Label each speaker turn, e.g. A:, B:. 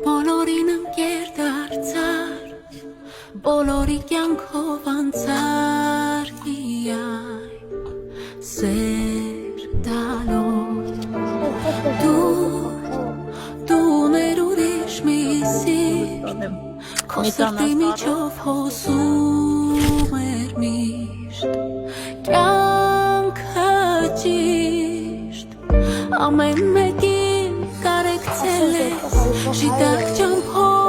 A: Բոլորին ընկեր դարձար, բոլորի կյանքով անցար սեր տալով դու մեր ուրիշ մի սիրտ քո սրտի միջով հոսում էր միշտ կյանքը ճիշտ ամեն մեկին կարեկցել ես Ժիտակ ճամփով